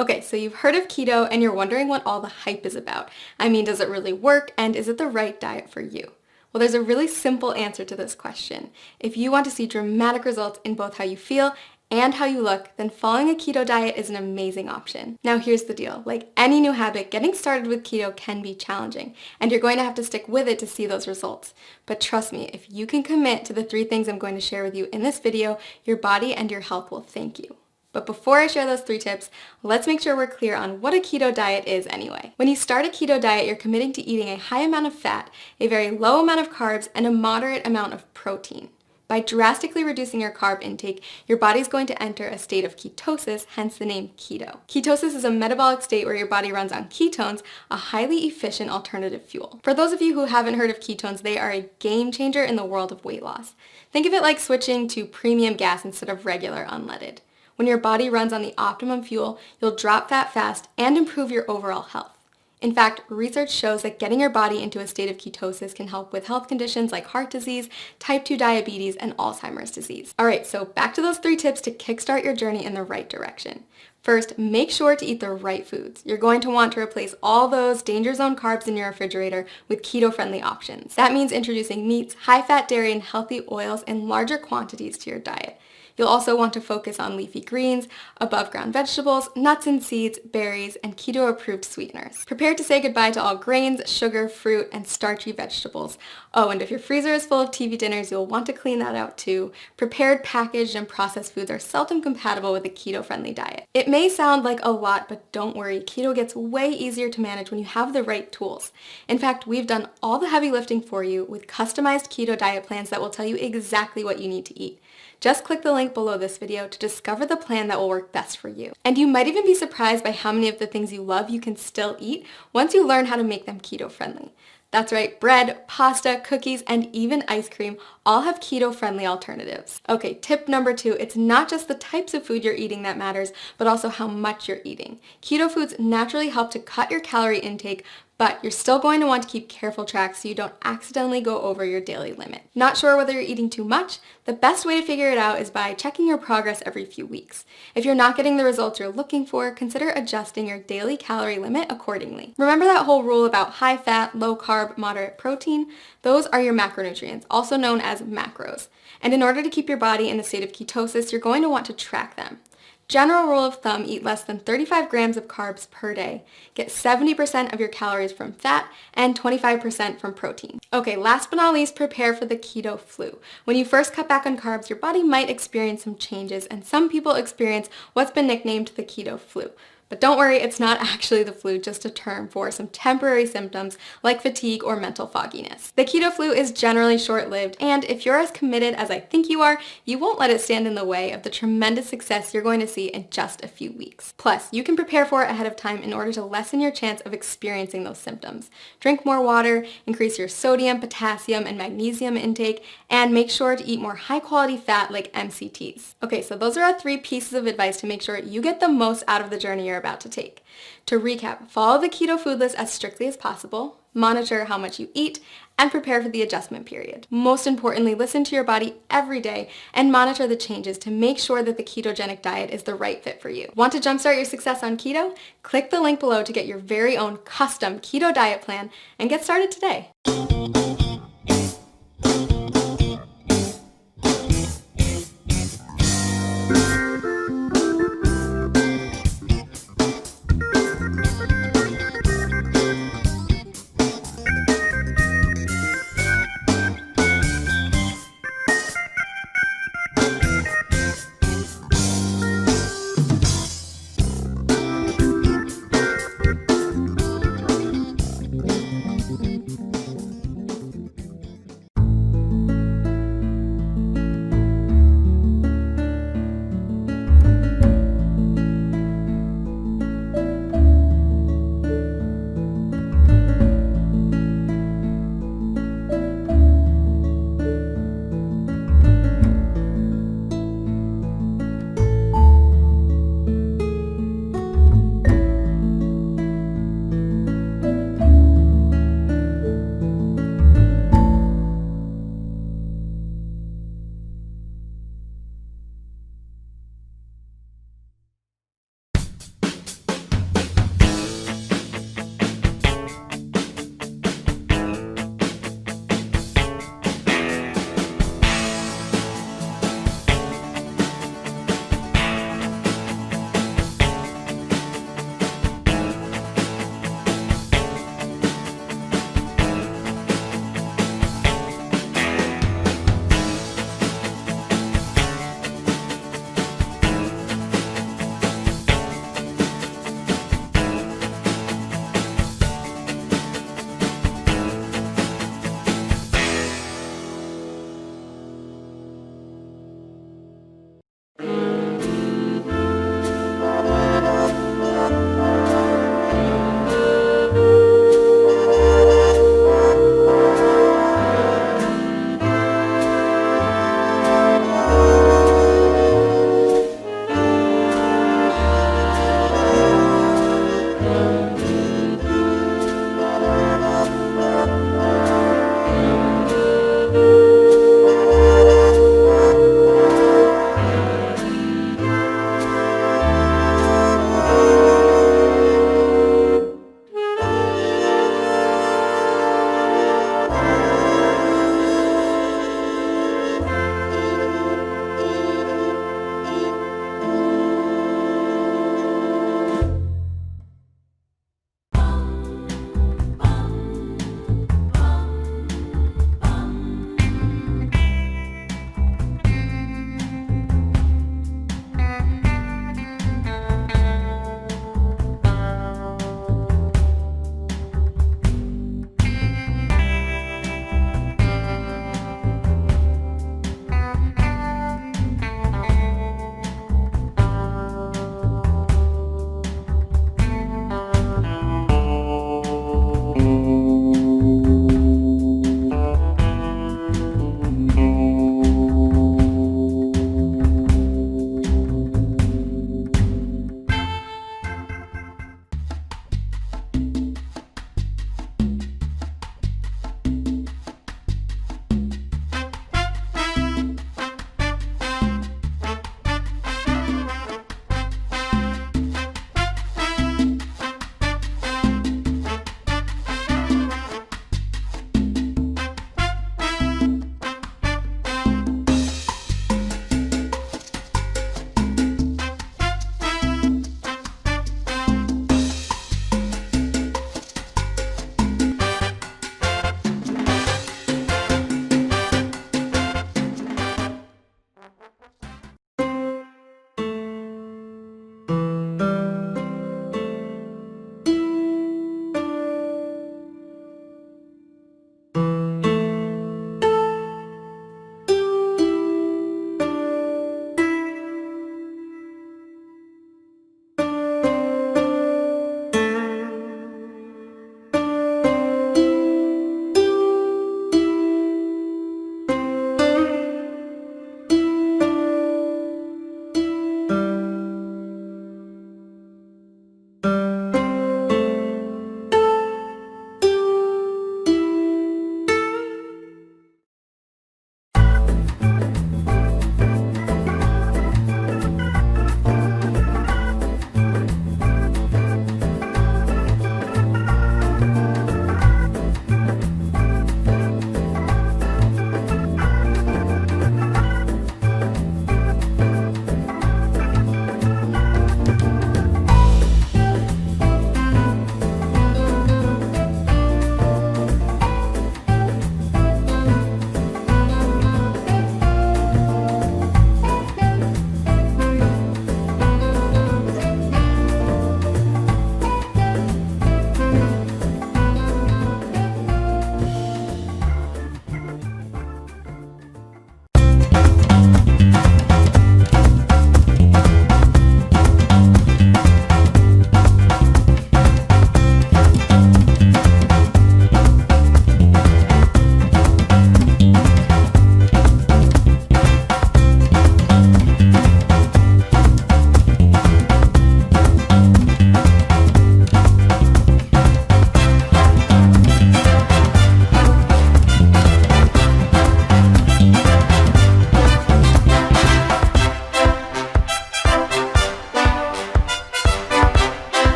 Okay, so you've heard of keto and you're wondering what all the hype is about. I mean, does it really work and is it the right diet for you? Well, there's a really simple answer to this question. If you want to see dramatic results in both how you feel and how you look, then following a keto diet is an amazing option. Now here's the deal. Like any new habit, getting started with keto can be challenging, and you're going to have to stick with it to see those results. But trust me, if you can commit to the 3 things I'm going to share with you in this video, your body and your health will thank you. But before I share those 3 tips, let's make sure we're clear on what a keto diet is anyway. When you start a keto diet, you're committing to eating a high amount of fat, a very low amount of carbs, and a moderate amount of protein. By drastically reducing your carb intake, your body's going to enter a state of ketosis, hence the name keto. Ketosis is a metabolic state where your body runs on ketones, a highly efficient alternative fuel. For those of you who haven't heard of ketones, they are a game changer in the world of weight loss. Think of it like switching to premium gas instead of regular unleaded. When your body runs on the optimum fuel, you'll drop fat fast and improve your overall health. In fact, research shows that getting your body into a state of ketosis can help with health conditions like heart disease, type 2 diabetes, and Alzheimer's disease. Alright, so back to those 3 tips to kickstart your journey in the right direction. First, make sure to eat the right foods. You're going to want to replace all those danger zone carbs in your refrigerator with keto-friendly options. That means introducing meats, high-fat dairy, and healthy oils in larger quantities to your diet. You'll also want to focus on leafy greens, above-ground vegetables, nuts and seeds, berries, and keto-approved sweeteners. Prepare to say goodbye to all grains, sugar, fruit, and starchy vegetables. Oh, and if your freezer is full of TV dinners, you'll want to clean that out too. Prepared, packaged, and processed foods are seldom compatible with a keto-friendly diet. It may sound like a lot, but don't worry, keto gets way easier to manage when you have the right tools. In fact, we've done all the heavy lifting for you with customized keto diet plans that will tell you exactly what you need to eat. Just click the link below this video to discover the plan that will work best for you. And you might even be surprised by how many of the things you love you can still eat once you learn how to make them keto-friendly. That's right, bread, pasta, cookies, and even ice cream all have keto-friendly alternatives. Okay, tip number 2, it's not just the types of food you're eating that matters, but also how much you're eating. Keto foods naturally help to cut your calorie intake, but you're still going to want to keep careful track so you don't accidentally go over your daily limit. Not sure whether you're eating too much? The best way to figure it out is by checking your progress every few weeks. If you're not getting the results you're looking for, consider adjusting your daily calorie limit accordingly. Remember that whole rule about high fat, low carb, moderate protein? Those are your macronutrients, also known as macros. And in order to keep your body in a state of ketosis, you're going to want to track them. General rule of thumb, eat less than 35 grams of carbs per day. Get 70% of your calories from fat and 25% from protein. Okay, last but not least, prepare for the keto flu. When you first cut back on carbs, your body might experience some changes, and some people experience what's been nicknamed the keto flu. But don't worry, it's not actually the flu, just a term for some temporary symptoms like fatigue or mental fogginess. The keto flu is generally short-lived, and if you're as committed as I think you are, you won't let it stand in the way of the tremendous success you're going to see in just a few weeks. Plus, you can prepare for it ahead of time in order to lessen your chance of experiencing those symptoms. Drink more water, increase your sodium, potassium, and magnesium intake, and make sure to eat more high-quality fat like MCTs. Okay, so those are our 3 pieces of advice to make sure you get the most out of the journey you're about to take. To recap, follow the keto food list as strictly as possible, monitor how much you eat, and prepare for the adjustment period. Most importantly, listen to your body every day and monitor the changes to make sure that the ketogenic diet is the right fit for you. Want to jumpstart your success on keto? Click the link below to get your very own custom keto diet plan and get started today.